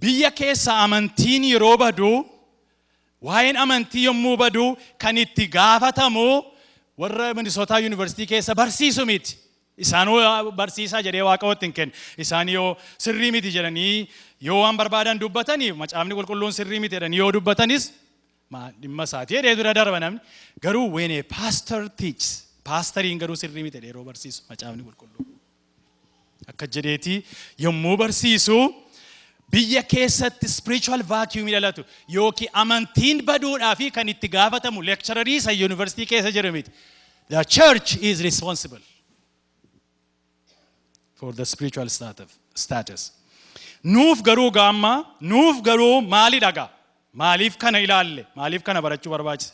biyya keessa amantiin yeroo badu waa'een amantii yommuu badu kan itti gaafatamu warra Minnesota University keessa barsiisu miti. Isaan barsiisaa jedhee Waaqayyotti hin kennu. Isaan yoo sirrii miti jedhanii yoo waan barbaadan dubbatanii macaafni qulqulluun sirrii miti jedhanii yoo dubbatanis dhimma isaati jedhee dura darba namni. Garuu when a pastor teaches, paastoriin garuu sirrii miti jedhee yeroo barsiisu macaafni qulqulluun. Akka jedheeti yommuu barsiisu biyya keessatti spiritual vacuum dhalatu yookiin amantiin baduudhaa fi kan itti gaafatamu lecturerii isa university keessa jiru miti. The church is responsible for the spiritual status. Nuuf garuu maali dhaga? Maaliif kana ilaalle? Maaliif kana barachuu barbaachise?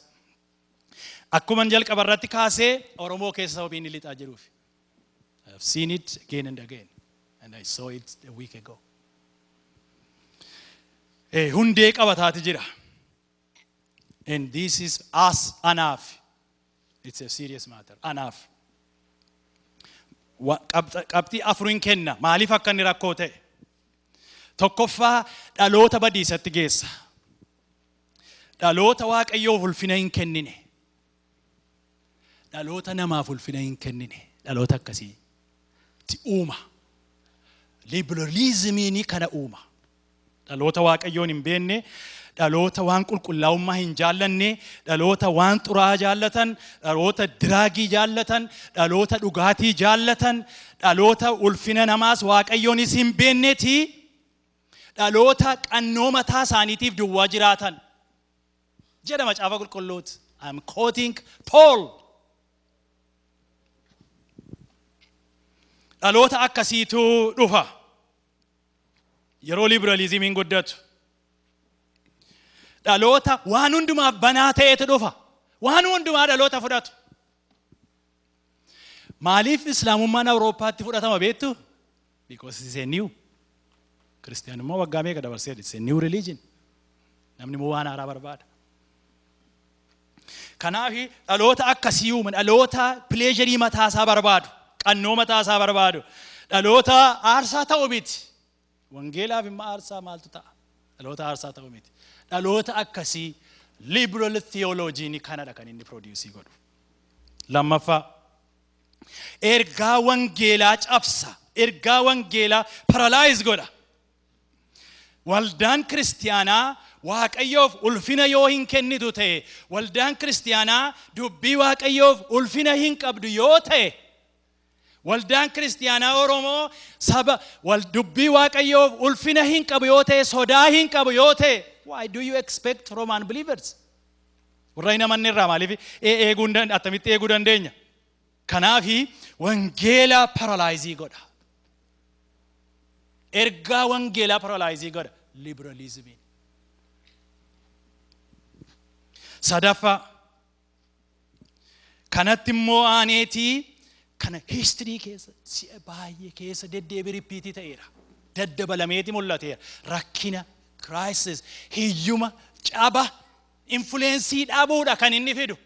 Akkuma jalqaba irratti kaasee Oromoo keessa sababiin lixaa jiruuf. I have seen it again and again, and I saw it a week ago. Hundee qabataati jira. And this is us enough. It's a serious matter. Enough. Qabxii afuriin kenna. Maaliif akka inni rakkoo ta'e? Tokkoffaa dhaloota badiisatti geessa. Dhaloota Waaqayyoof ulfina hin kennine. Dhaloota namaaf ulfina hin kennine. Dhaloota akkasii. Ti uuma. Liberalizimiin kana uuma. Dhaloota Waaqayyoon hin beekne, dhaloota waan qulqullaa'ummaa hin jaallanne, dhaloota waan xuraa jaallatan, dhaloota diraagii jaallatan, dhaloota dhugaatii jaallatan, dhaloota ulfina namaas Waaqayyoonis hin beekneeti, dhaloota qannoo mataa isaaniitiif duwwaa jiraatan. Jedha macaafa qulqulluuti. I'm quoting Paul. Dhaloota akkasiitu dhufa. Yeroo liberalizimiin guddatu. Dhaloota waan hundumaaf banaa ta'etu dhufa. Waan hundumaa dhaloota fudhatu. Maaliif Islaamummaan Awurooppaatti fudhatama beektu? Because it is a new. Kiristiyaanummaa waggaa meeqa dabarsee? It's a new religion. Namni immoo waan haaraa barbaada. Kanaaf dhaloota akkasii uuman, dhaloota pleasurii mataasaa barbaadu, qannoo mataasaa barbaadu, dhaloota aarsaa ta'u miti. Wangeelaaf immoo aarsaa maaltu ta'a? Dhaloota aarsaa ta'u miti. Dhaloota akkasii liberal theology kanadha kan inni produce godhu. Lammaffaa ergaa wangeelaa cabsa, ergaa wangeelaa paralyze godha. Waldaan kiristiyaanaa Waaqayyoof ulfina yoo hin kennitu ta'e, waldaan kiristiyaanaa dubbii Waaqayyoof ulfina hin qabdu yoo ta'e, waldaan kiristiyaanaa Oromoo saba dubbii Waaqayyoof ulfina hin qabu yoo ta'e, sodaa hin qabu yoo ta'e, why do you expect from unbelievers? Warra hin amanne irraa maaliif attamitti eeguu dandeenya? Kanaaf wangeela paralyzii godha. Ergaa wangeelaa paralyzii godha. Liberalismiin. Sadaffaa kanatti immoo aaneetii kana history keessa si'a baay'ee keessa deddeebi ripiitii ta'eera. Daddabalameeti mul'ateera. Rakkina, crisis, hiyyuma, caba, influensii dhabuudha kan inni fidu.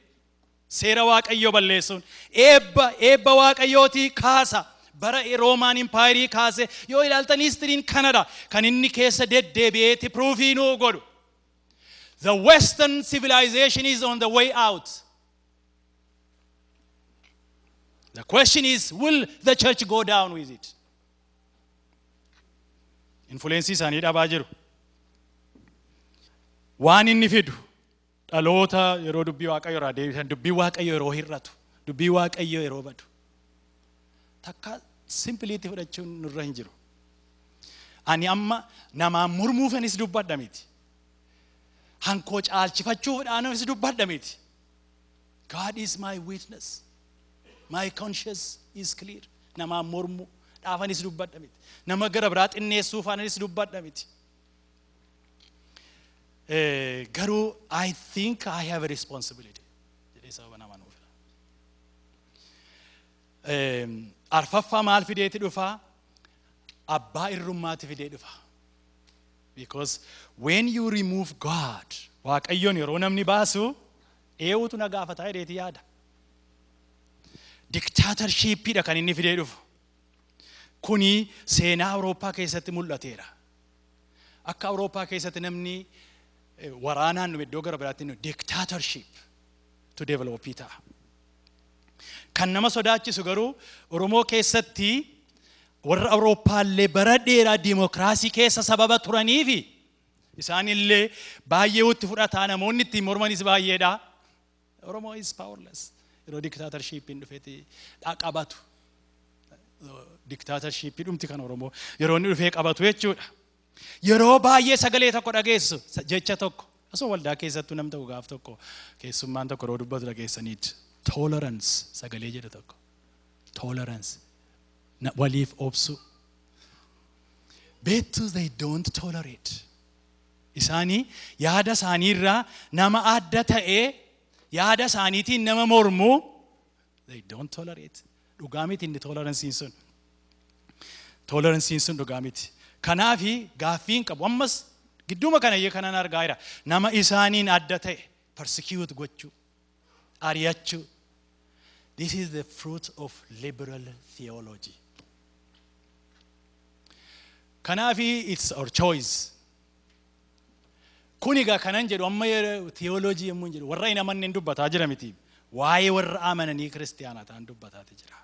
Seera Waaqayyoo balleessuun eebba Waaqayyootii kaasa. Bara Roman Empire kaase yoo ilaaltan history'n kanadha kan inni keessa deddeebi'eeti proofii nuu godhu. The Western civilization is on the way out. The question is, will the church go down with it? Influence isaanii dhabaa jiru. Waan inni fidu dhaloota yeroo dubbii Waaqayyoo irraa deebisan, dubbii Waaqayyoo yeroo hir'atu, dubbii Waaqayyoo yeroo badu. Takka simply itti fudhachuun nurra hin jiru. Ani amma namaan murmuufanis dubbadha miti. Hankoo caalchifachuudhaanis dubbadha miti. God is my witness. My conscience is clear. Namaan mormuu dhaafanis dubbadha miti. Nama gara biraa xinneessuufaanis dubbadha miti. Garuu I think I have a responsibility. Jedhee sababa namaan nuuf. Arfaffaa maal fideeti dhufaa? Abbaa irrummaati fidee dhufaa. Because when you remove God, Waaqayyoon yeroo namni baasu eewutu na gaafataa jedheeti yaada. Dictatorshipidha kan inni fidee dhufu. Kuni seenaa Awurooppaa keessatti mul'ateera. akka Awurooppaa keessatti namni waraanaan nu iddoo gara biraatti dictatorship to develop ta'a. Kan nama sodaachisu garuu Oromoo keessatti warra Awurooppaallee bara dheeraa diimokiraasii keessa sababa turaniifi isaanillee baay'ee itti fudhataa namoonni ittiin mormanis baay'eedha. Oromoo is powerless. Yeroo dictatorshipiin dhufeeti qabatu. Dictatorshipii dhumti kan Oromoo yeroo inni dhufee qabatu jechuudha. Yeroo baay'ee sagalee tokko dhageessu jecha tokko asoo waldaa keessattuu nam ta'u gaaf tokko keessummaan tokko yeroo dubbatu dhageessaniiti. Tolerance sagalee jedha tokko. Tolerance. Waliif obsu. Beettus they don't tolerate. Isaanii yaada isaaniirraa nama adda ta'ee yaada isaaniitiin nama mormu they don't tolerate. Dhugaa miti inni toleransiin sun. Toleransiin sun dhugaa miti. Kanaafi gaaffiin qabu ammas gidduma kana iyyuu kanan argaa jira. Nama isaaniin adda ta'e persecute gochuu, ari'achuu. This is the fruit of liberal theology. Kanaafi it's our choice. Kunigaa kanan jedhu amma theology yemmuu jedhu warra hin amanne dubbataa jira miti. Waa'ee warra amananii kiristaanaa ta'an dubbataati jira.